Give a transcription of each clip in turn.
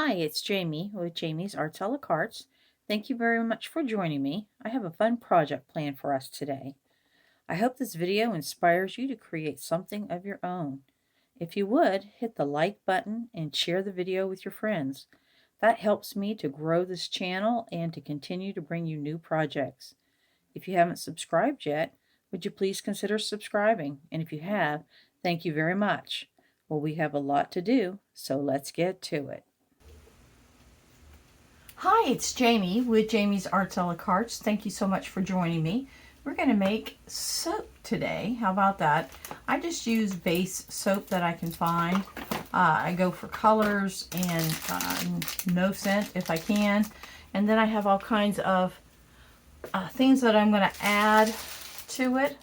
Hi, it's Jamie with Jamie's Arts a la Cartes. Thank you very much for joining me. I have a fun project planned for us today. I hope this video inspires you to create something of your own. If you would, hit the like button and share the video with your friends. That helps me to grow this channel and to continue to bring you new projects. If you haven't subscribed yet, would you please consider subscribing? And if you have, thank you very much. Well, we have a lot to do, so let's get to it. Hi, it's Jamie with Jamie's Arts a la Cartes. Thank you so much for joining me. We're going to make soap today. How about that? I just use base soap that I can find. I go for colors and no scent if I can. And then I have all kinds of things that I'm going to add to it.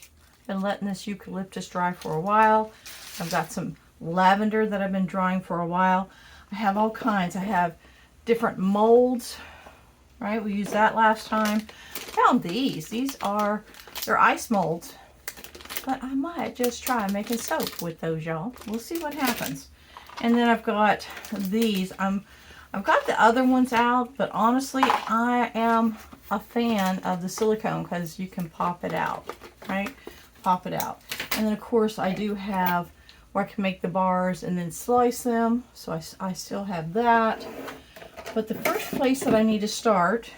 Been letting this eucalyptus dry for a while. I've got some lavender that I've been drying for a while. I have all kinds. I have different molds, right? We used that last time. Found these. They're ice molds, but I might just try making soap with those, y'all. We'll see what happens. And then I've got these. I've got the other ones out, but honestly, I am a fan of the silicone because you can pop it out, right? Pop it out. And then of course I do have where I can make the bars and then slice them. So I still have that. But the first place that I need to start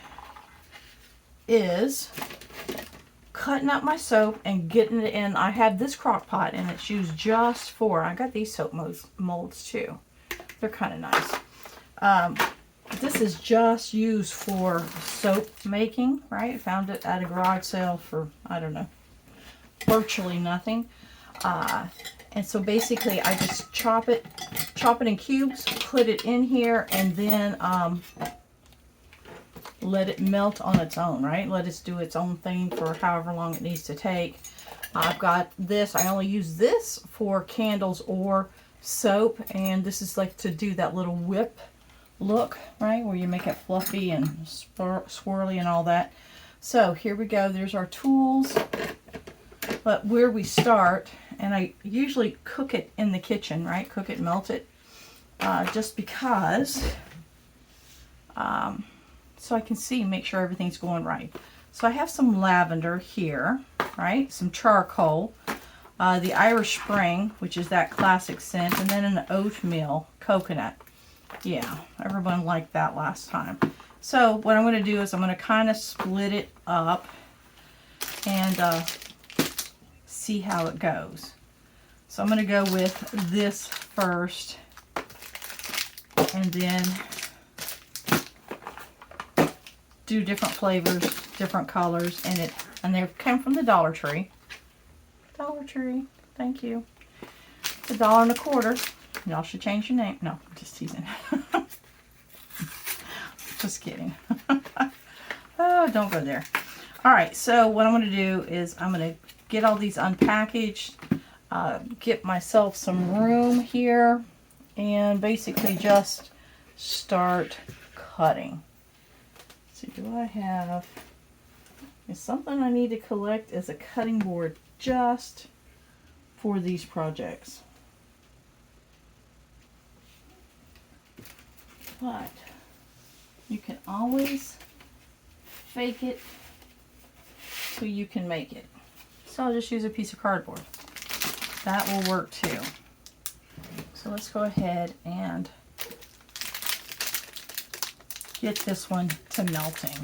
is cutting up my soap and getting it in. I have this crock pot and it's used just for, I got these soap molds too. They're kind of nice. This is just used for soap making, right? Found it at a garage sale for, I don't know, virtually nothing. And so basically I just chop it in cubes, put it in here, and then let it melt on its own, right? Let it do its own thing for however long it needs to take. I've got this. I only use this for candles or soap, and this is like to do that little whip look, right? Where you make it fluffy and swirly and all that. So here we go. There's our tools. But where we start, and I usually cook it in the kitchen, right? Cook it, melt it, just because, so I can see, make sure everything's going right. So I have some lavender here, right? Some charcoal, the Irish Spring, which is that classic scent, and then an oatmeal coconut. Yeah, everyone liked that last time. So what I'm going to do is I'm going to kind of split it up and see how it goes. So I'm going to go with this first, and then do different flavors, different colors, and they came from the Dollar Tree. Dollar Tree, thank you. It's $1.25. Y'all should change your name. No, I'm just teasing. Just kidding. Oh, don't go there. All right, so what I'm going to do is I'm going to get all these unpackaged, get myself some room here, and basically just start cutting. So do I have, is something I need to collect as a cutting board just for these projects. But you can always fake it so you can make it. So I'll just use a piece of cardboard. That will work too. So let's go ahead and get this one to melting.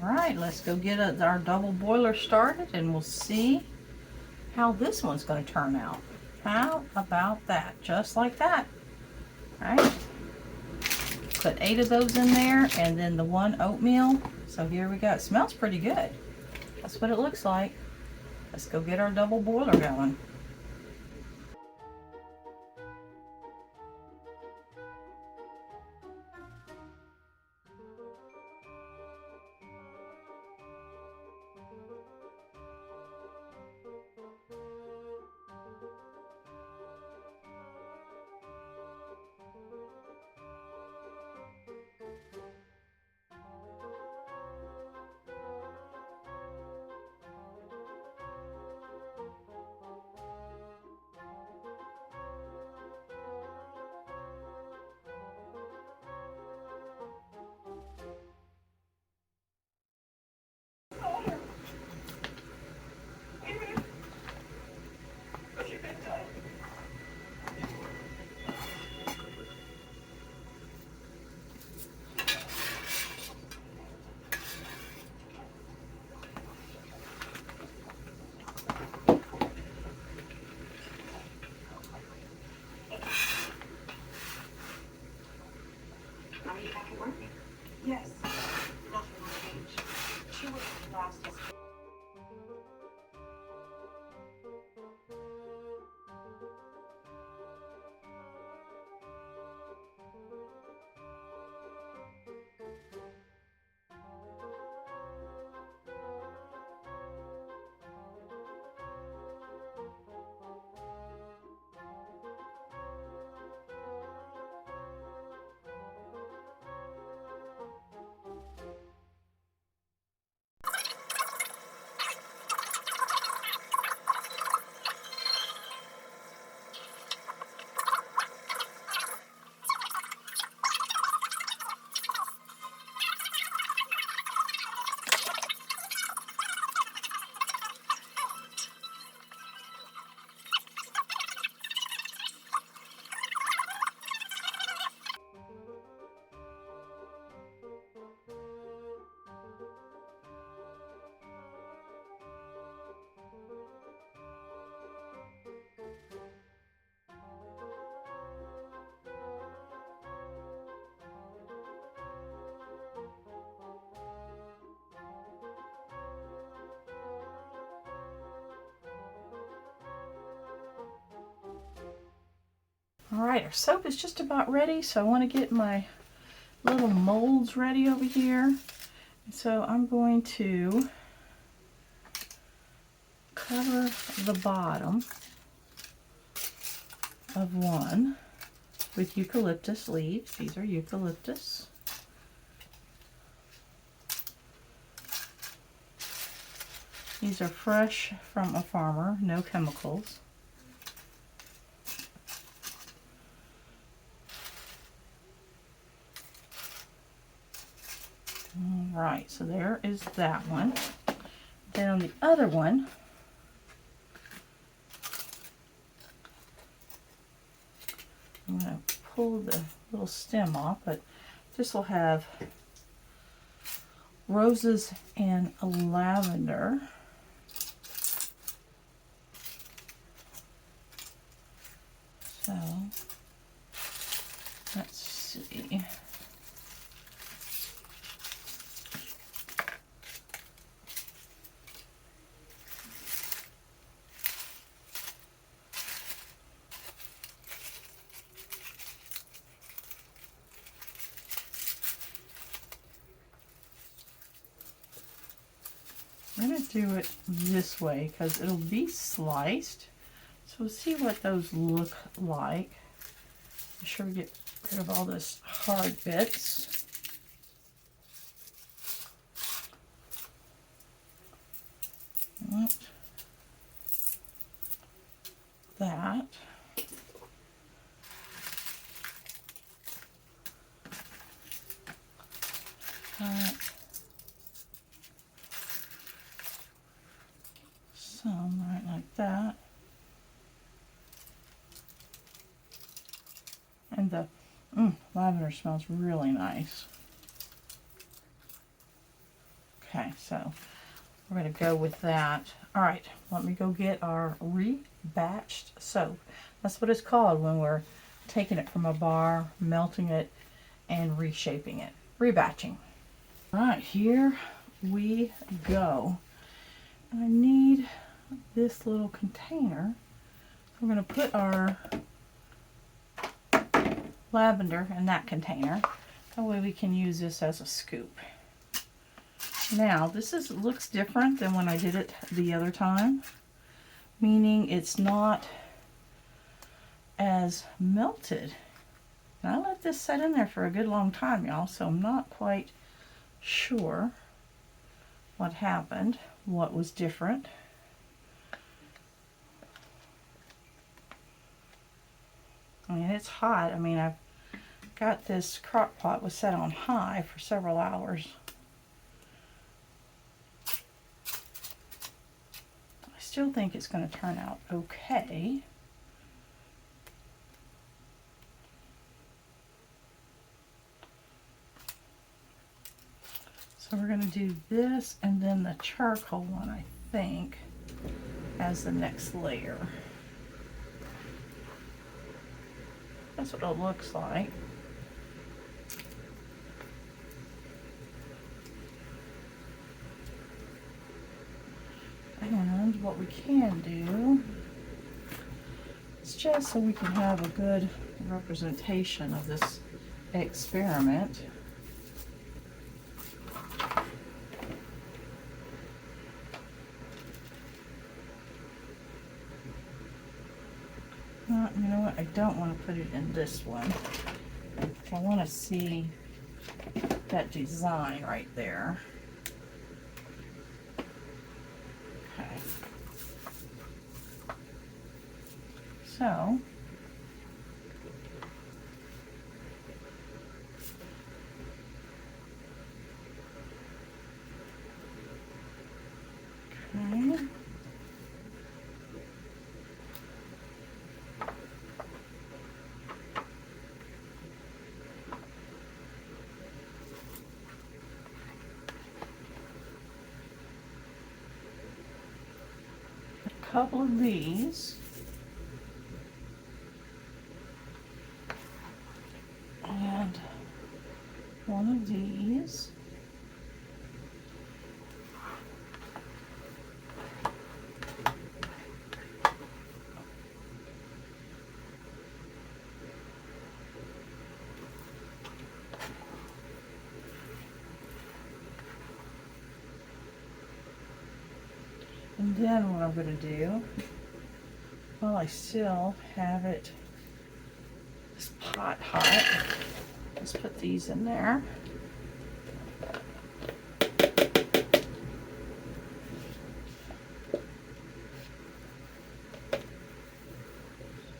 All right, let's go get our double boiler started and we'll see how this one's going to turn out. How about that? Just like that. All right. Put 8 of those in there and then the 1 oatmeal. So here we go. It smells pretty good. That's what it looks like. Let's go get our double boiler going. Yes. Nothing will change. She was the last. All right, our soap is just about ready, so I want to get my little molds ready over here. So I'm going to cover the bottom of one with eucalyptus leaves. These are eucalyptus. These are fresh from a farmer, no chemicals. All right, so there is that one. Then on the other one, I'm going to pull the little stem off, but this will have roses and lavender. So, let's see. I'm going to do it this way because it'll be sliced. So we'll see what those look like. Be sure to get rid of all this hard bits. Like that. Some right like that. And the lavender smells really nice. Okay, so we're going to go with that. All right, let me go get our rebatched soap. That's what it's called when we're taking it from a bar, melting it, and reshaping it. Rebatching. All right, here we go. I need this little container. We're going to put our lavender in that container. That way we can use this as a scoop. Now, this looks different than when I did it the other time, meaning it's not as melted. And I let this set in there for a good long time, y'all, so I'm not quite sure what happened, what was different. I mean, it's hot. I mean, I've got this crock pot was set on high for several hours. I still think it's going to turn out okay. So we're going to do this and then the charcoal one, I think, as the next layer. That's what it looks like. And what we can do is just so we can have a good representation of this experiment. You know what? I don't want to put it in this one. I want to see that design right there. Okay. So, okay. Couple of these, and one of these, and then what I'm going to do, well, I still have it this pot hot. Let's put these in there.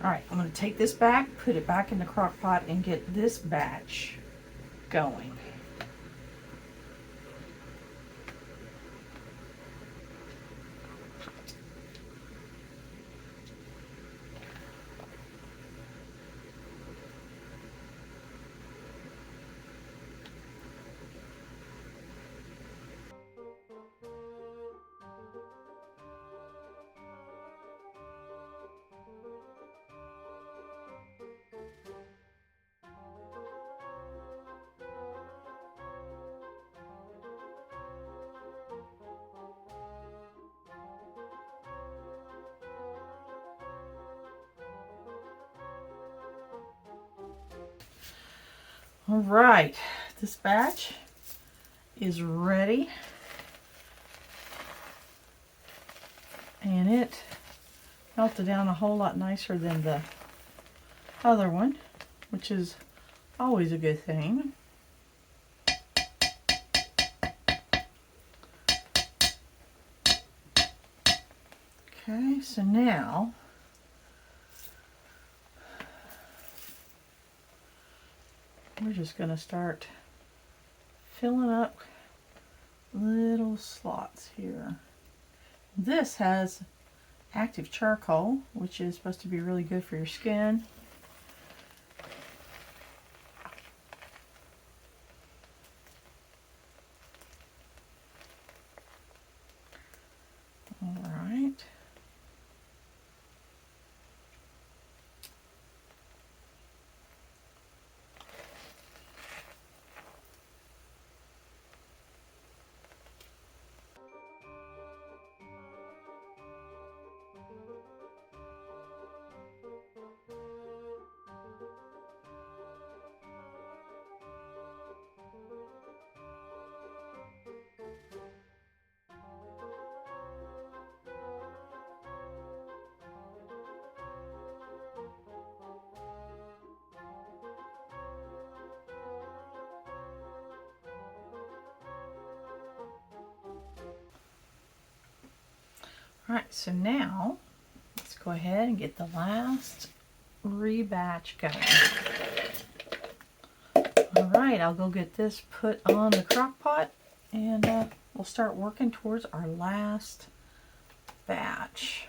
All right, I'm going to take this back, put it back in the crock pot, and get this batch going. All right, this batch is ready, and it melted down a whole lot nicer than the other one, which is always a good thing. Okay, so now we're just going to start filling up little slots here. This has active charcoal, which is supposed to be really good for your skin. Alright, so now let's go ahead and get the last rebatch going. Alright, I'll go get this put on the crock pot and we'll start working towards our last batch.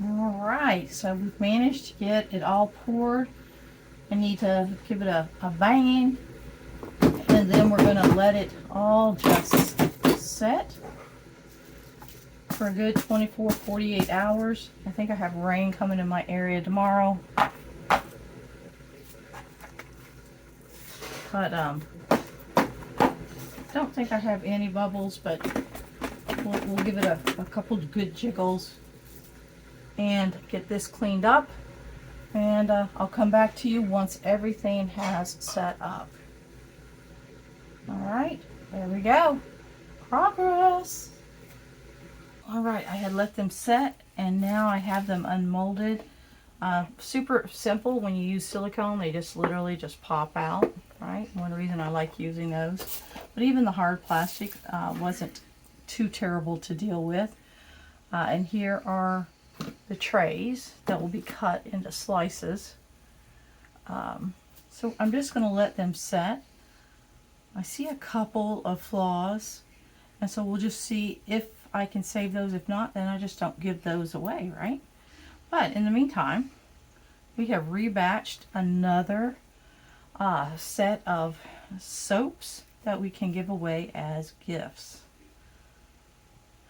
Alright, so we've managed to get it all poured. I need to give it a banging, and then we're going to let it all just set for a good 24-48 hours. I think I have rain coming in my area tomorrow. But don't think I have any bubbles, but we'll give it a couple of good jiggles and get this cleaned up, and I'll come back to you once everything has set up. Alright, there we go. Progress. Alright, I had let them set and now I have them unmolded. Super simple. When you use silicone, they just literally just pop out, right? One reason I like using those. But even the hard plastic wasn't too terrible to deal with. And here are the trays that will be cut into slices. So I'm just going to let them set. I see a couple of flaws, and so we'll just see if I can save those. If not, then I just don't give those away, right? But in the meantime, we have rebatched another set of soaps that we can give away as gifts.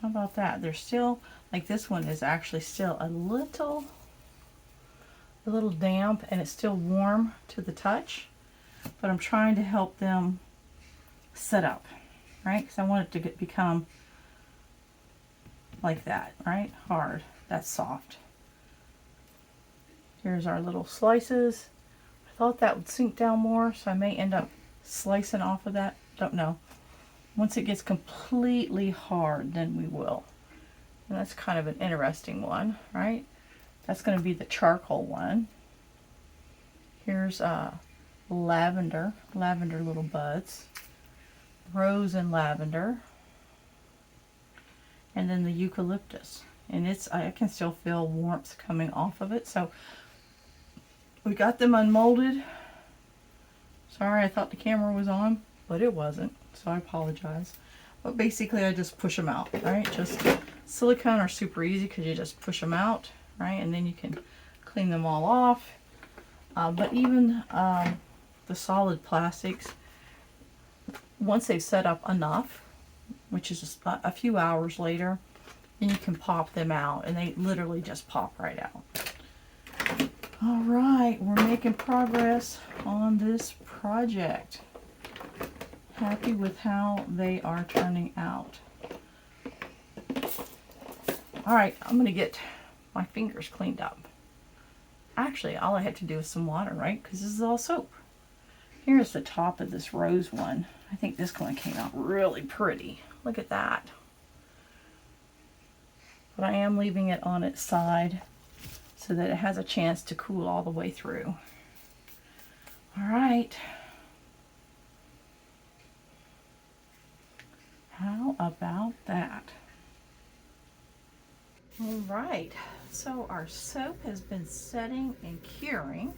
How about that? They're still, like this one is actually still a little damp and it's still warm to the touch, but I'm trying to help them set up, right? Because I want it to become like that, right? Hard. That's soft. Here's our little slices. I thought that would sink down more, so I may end up slicing off of that. Don't know. Once it gets completely hard, then we will. And that's kind of an interesting one, right? That's going to be the charcoal one. Here's lavender little buds. Rose and lavender. And then the eucalyptus. And I can still feel warmth coming off of it. So we got them unmolded. Sorry, I thought the camera was on, but it wasn't. So I apologize. But basically I just push them out, right? Just silicone are super easy because you just push them out, right? And then you can clean them all off. But even the solid plastics, once they've set up enough, which is just a few hours later, then you can pop them out and they literally just pop right out. All right, we're making progress on this project. Happy with how they are turning out. All right, I'm gonna get my fingers cleaned up. Actually, all I had to do is some water, right? Because this is all soap. Here's the top of this rose one. I think this one came out really pretty. Look at that. But I am leaving it on its side so that it has a chance to cool all the way through. All right. How about that? All right, so our soap has been setting and curing.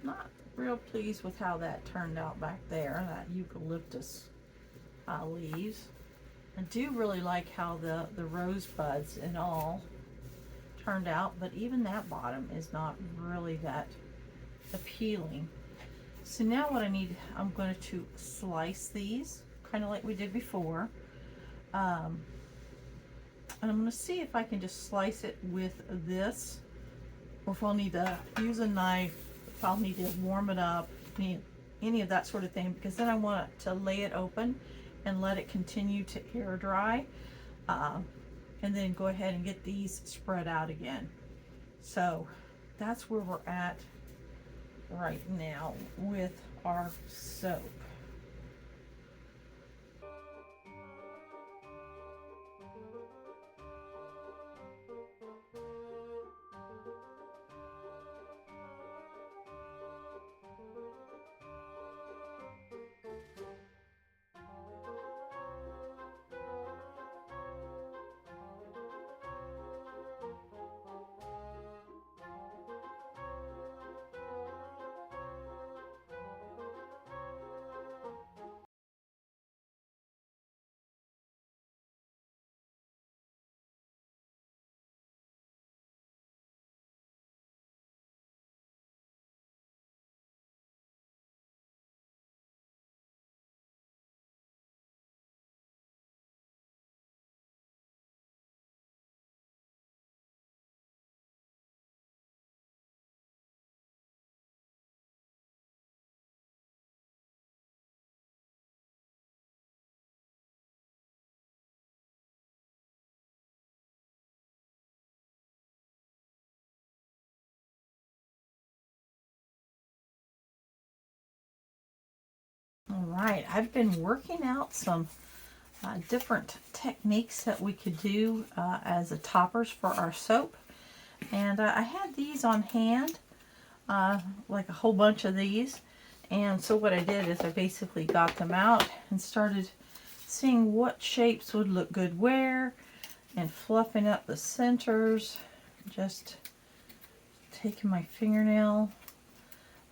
Not real pleased with how that turned out back there, that eucalyptus leaves. I do really like how the rosebuds and all turned out, but even that bottom is not really that appealing. So now what I need, I'm going to slice these, kind of like we did before. And I'm going to see if I can just slice it with this, or if I'll need to use a knife, if I'll need to warm it up, any of that sort of thing, because then I want to lay it open and let it continue to air dry, and then go ahead and get these spread out again. So that's where we're at right now with our soap. All right, I've been working out some different techniques that we could do as a toppers for our soap. And I had these on hand, like a whole bunch of these. And so what I did is I basically got them out and started seeing what shapes would look good where, and fluffing up the centers, just taking my fingernail.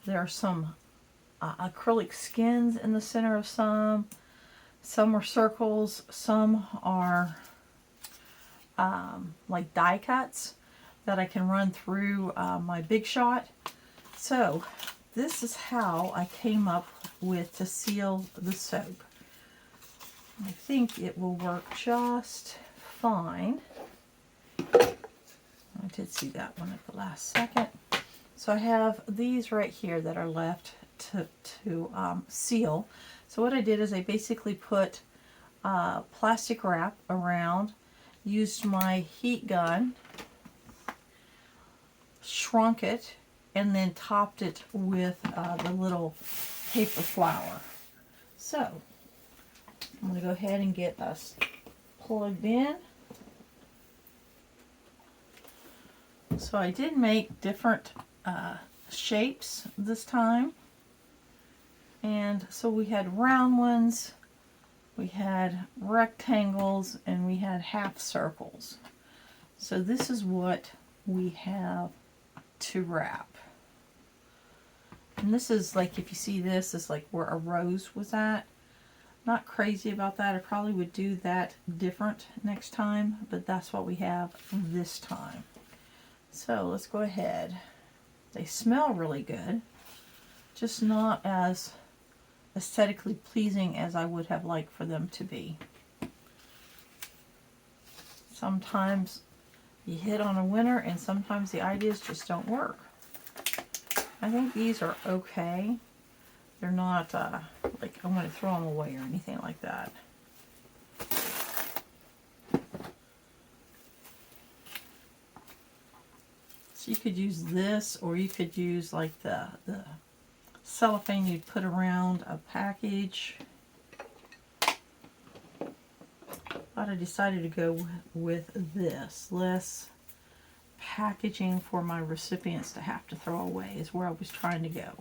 There are some acrylic skins in the center of some. Some are circles, some are like die cuts that I can run through my Big Shot. So this is how I came up with to seal the soap. I think it will work just fine. I did see that one at the last second. So I have these right here that are left to seal. So what I did is I basically put plastic wrap around, used my heat gun, shrunk it, and then topped it with the little paper flower. So I'm going to go ahead and get us plugged in. So I did make different shapes this time. And so we had round ones, we had rectangles, and we had half circles. So this is what we have to wrap. And this is like, if you see this, is like where a rose was at. Not crazy about that. I probably would do that different next time, but that's what we have this time. So let's go ahead. They smell really good, just not as aesthetically pleasing as I would have liked for them to be. Sometimes you hit on a winner and sometimes the ideas just don't work. I think these are okay. They're not like I'm going to throw them away or anything like that. So you could use this, or you could use like the cellophane you'd put around a package. But I decided to go with this. Less packaging for my recipients to have to throw away is where I was trying to go.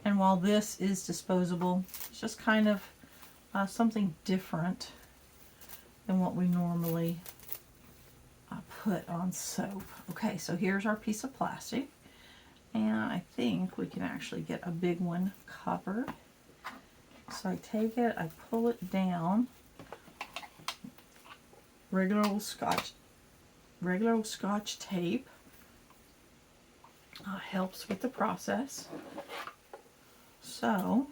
And while this is disposable, it's just kind of something different than what we normally put on soap. Okay, so here's our piece of plastic, and I think we can actually get a big one covered. So I take it, I pull it down, regular old scotch tape helps with the process. So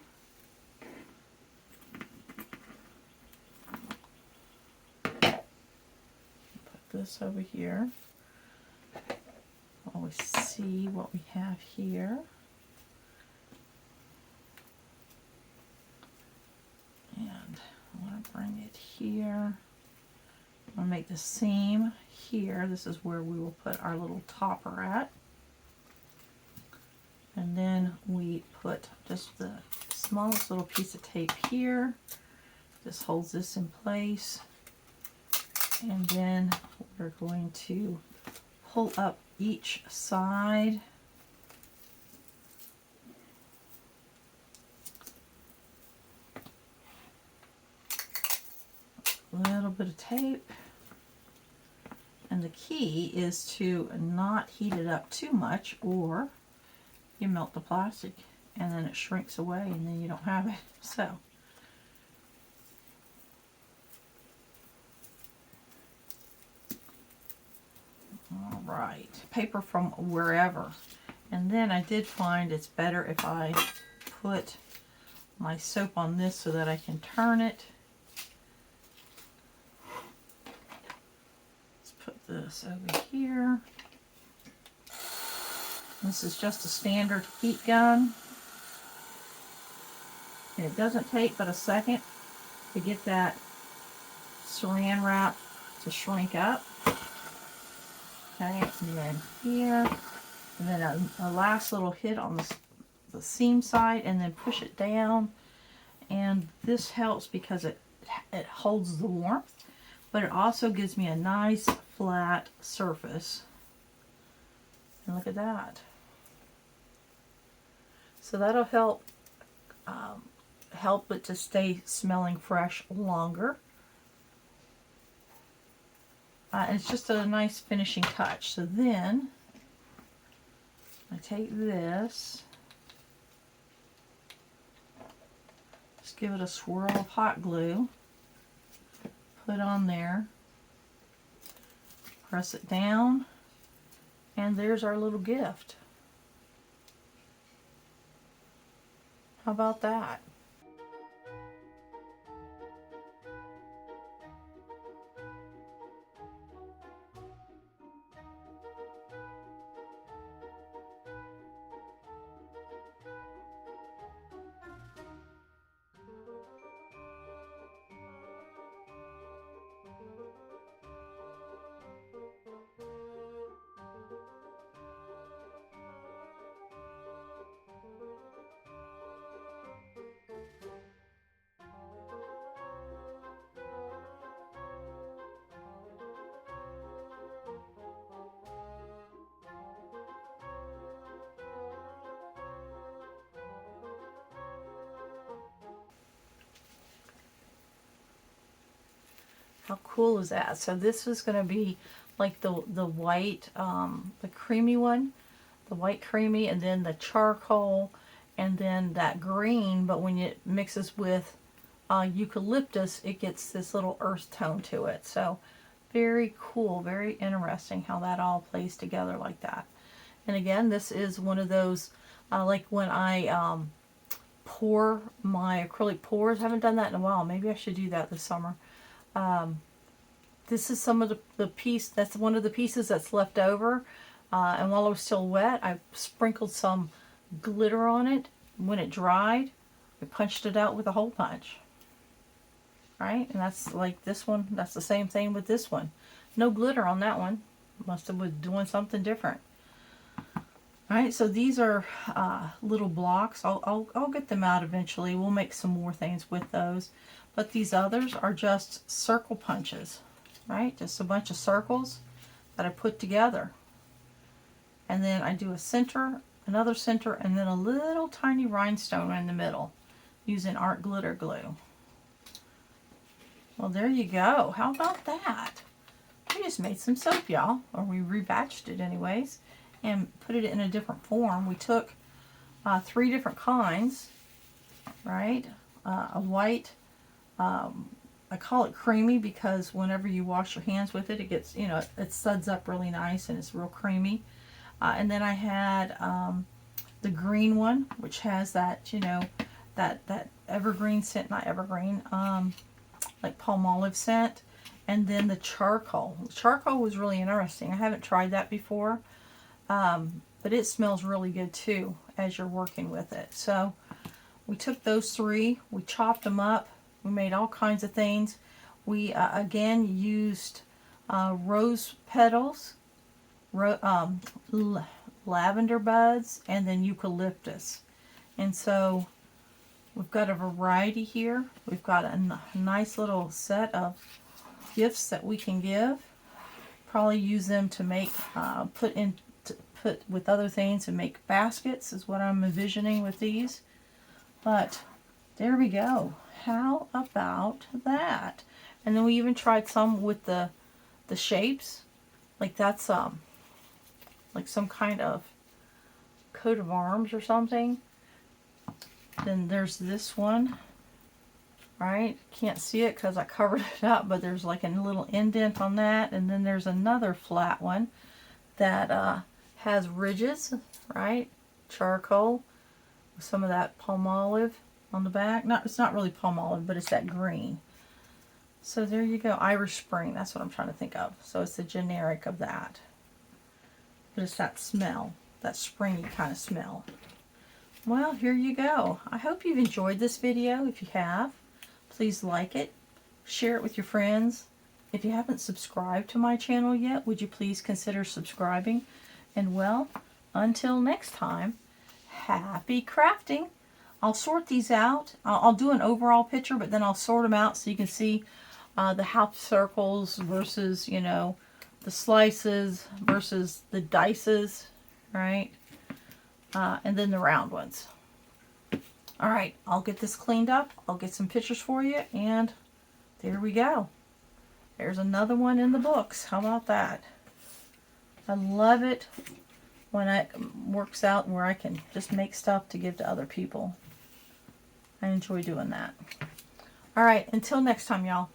put this over here. Always see what we have here. And I want to bring it here. I'm going to make the seam here. This is where we will put our little topper at. And then we put just the smallest little piece of tape here. This holds this in place. And then we're going to pull up each side. A little bit of tape. And the key is to not heat it up too much, or you melt the plastic and then it shrinks away and then you don't have it. So all right, paper from wherever. And then I did find it's better if I put my soap on this so that I can turn it. Let's put this over here. This is just a standard heat gun. And it doesn't take but a second to get that saran wrap to shrink up. Okay, and then here, and then a last little hit on the seam side, and then push it down. And this helps because it holds the warmth, but it also gives me a nice flat surface. And look at that. So that'll help help it to stay smelling fresh longer. And it's just a nice finishing touch. So then I take this, just give it a swirl of hot glue, put on there, press it down, and there's our little gift. How about that? How cool is that? So this is going to be like the white, the creamy one, the white creamy, and then the charcoal, and then that green. But when it mixes with eucalyptus, it gets this little earth tone to it. So very cool, very interesting how that all plays together like that. And again, this is one of those, like when I pour my acrylic pours. I haven't done that in a while. Maybe I should do that this summer. This is some of the piece, that's one of the pieces that's left over. And while it was still wet, I sprinkled some glitter on it. When it dried, I punched it out with a hole punch. Right? And that's like this one. That's the same thing with this one. No glitter on that one. Must have been doing something different. Alright, so these are little blocks. I'll get them out eventually. We'll make some more things with those. But these others are just circle punches, right? Just a bunch of circles that I put together. And then I do a center, another center, and then a little tiny rhinestone in the middle using art glitter glue. Well, there you go. How about that? We just made some soap, y'all. Or we rebatched it anyways. And put it in a different form. We took 3 different kinds, right? A white, I call it creamy because whenever you wash your hands with it, it gets, you know, it suds up really nice and it's real creamy. And then I had the green one, which has that, you know, that evergreen scent, not evergreen, like palm scent. And then the charcoal. The charcoal was really interesting. I haven't tried that before, but it smells really good too as you're working with it. So we took those 3, we chopped them up, we made all kinds of things. We again used rose petals, lavender buds, and then eucalyptus. And so we've got a variety here. We've got a nice little set of gifts that we can give. Probably use them to make, put with other things and make baskets is what I'm envisioning with these. But there we go. How about that? And then we even tried some with the shapes. Like that's like some kind of coat of arms or something. Then there's this one, right? Can't see it because I covered it up, but there's like a little indent on that. And then there's another flat one that has ridges, right? Charcoal with some of that palm olive on the back. It's not really palm olive, but it's that green. So there you go. Irish Spring, that's what I'm trying to think of. So it's the generic of that. But it's that smell, that springy kind of smell. Well, here you go. I hope you've enjoyed this video. If you have, please like it, share it with your friends. If you haven't subscribed to my channel yet, would you please consider subscribing? And well, until next time, happy crafting. I'll sort these out. I'll do an overall picture, but then I'll sort them out so you can see the half circles versus, you know, the slices versus the dices, right? And then the round ones. All right, I'll get this cleaned up. I'll get some pictures for you, and there we go. There's another one in the books. How about that? I love it when it works out where I can just make stuff to give to other people. I enjoy doing that. All right, until next time, y'all.